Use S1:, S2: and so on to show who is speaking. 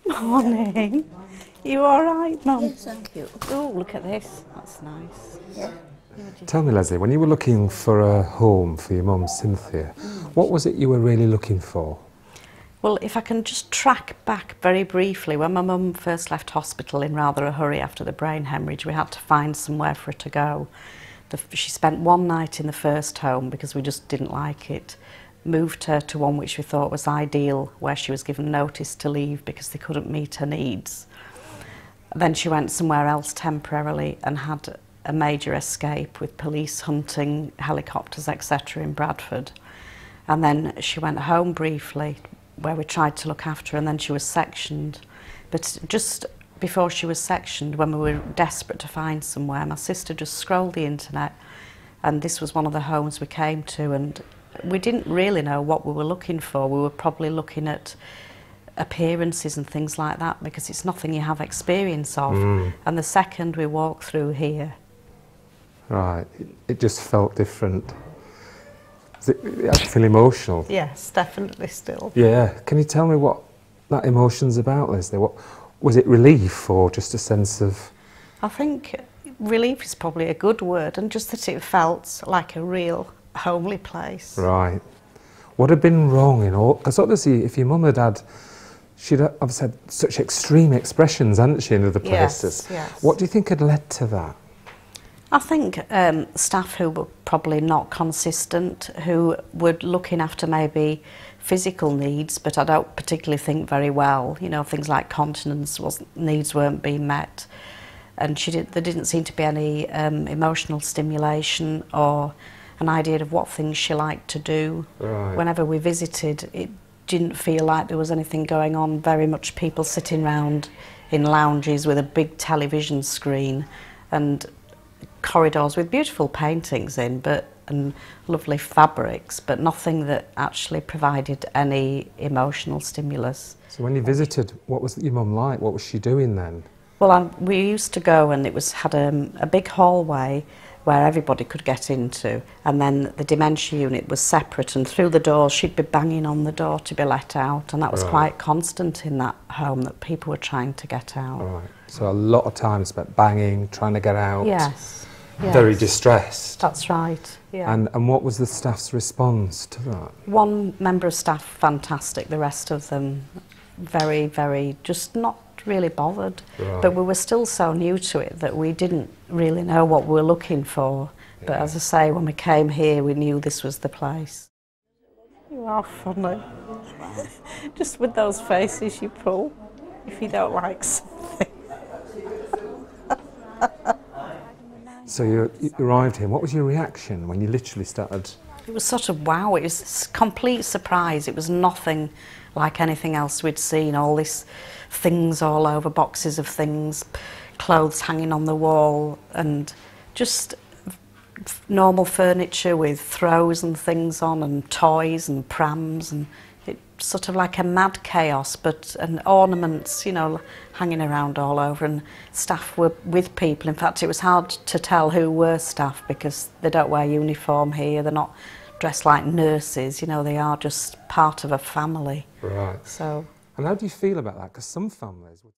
S1: Morning. You all right, Mum?
S2: Yes, thank you.
S1: Oh, look at this. That's nice.
S2: Yeah.
S3: Tell me, Leslie, when you were looking for a home for your mum, Cynthia, what was it you were really looking for?
S1: Well, if I can just track back very briefly, when my mum first left hospital in rather a hurry after the brain hemorrhage, we had to find somewhere for her to go. She spent one night in the first home because we just didn't like it. Moved her to one which we thought was ideal, where she was given notice to leave because they couldn't meet her needs. Then she went somewhere else temporarily and had a major escape with police hunting, helicopters, etc. in Bradford. And then she went home briefly, where we tried to look after her, and then she was sectioned. But just before she was sectioned, when we were desperate to find somewhere, my sister just scrolled the internet, and this was one of the homes we came to, and we didn't really know what we were looking for. We were probably looking at appearances and things like that, because it's nothing you have experience of. And the second we walked through here,
S3: Right, it just felt different. Did it feel emotional?
S1: yes, definitely still.
S3: Yeah, can you tell me what that emotion's about, Leslie? What was it, relief or just a sense of?
S1: I think relief is probably a good word, and just that it felt like a real homely place.
S3: Right. What had been wrong in all? Because obviously, if your mum had had, she'd obviously had such extreme expressions, hadn't she, in other places?
S1: Yes, yes.
S3: What do you think had led to that?
S1: I think staff who were probably not consistent, who were looking after maybe physical needs, but I don't particularly think very well. You know, things like continence needs weren't being met, and there didn't seem to be any emotional stimulation or an idea of what things she liked to do.
S3: Right.
S1: Whenever we visited, it didn't feel like there was anything going on. Very much people sitting round in lounges with a big television screen and corridors with beautiful paintings in, and lovely fabrics, but nothing that actually provided any emotional stimulus.
S3: So when you visited, what was your mum like? What was she doing then?
S1: Well, we used to go, and it had a big hallway where everybody could get into, and then the dementia unit was separate, and through the doors she'd be banging on the door to be let out, and that was quite constant in that home, that people were trying to get out.
S3: Right. So a lot of time spent banging, trying to get out.
S1: Yes. Yes.
S3: Very distressed.
S1: That's right, yeah.
S3: And what was the staff's response to that?
S1: One member of staff, fantastic. The rest of them, very, very, just not really bothered.
S3: Right.
S1: But we were still so new to it that we didn't really know what we were looking for. Yeah. But as I say, when we came here, we knew this was the place. You are funny. Just with those faces you pull, if you don't like something.
S3: So you arrived here. What was your reaction when you literally started?
S1: It was sort of wow. It was a complete surprise. It was nothing like anything else we'd seen. All these things all over, boxes of things, clothes hanging on the wall, and just normal furniture with throws and things on, and toys and prams, and it sort of like a mad chaos, and ornaments, you know, hanging around all over, and staff were with people. In fact, it was hard to tell who were staff because they don't wear uniform here. They're not dressed like nurses, you know, they are just part of a family.
S3: Right.
S1: So.
S3: And how do you feel about that? Because some families would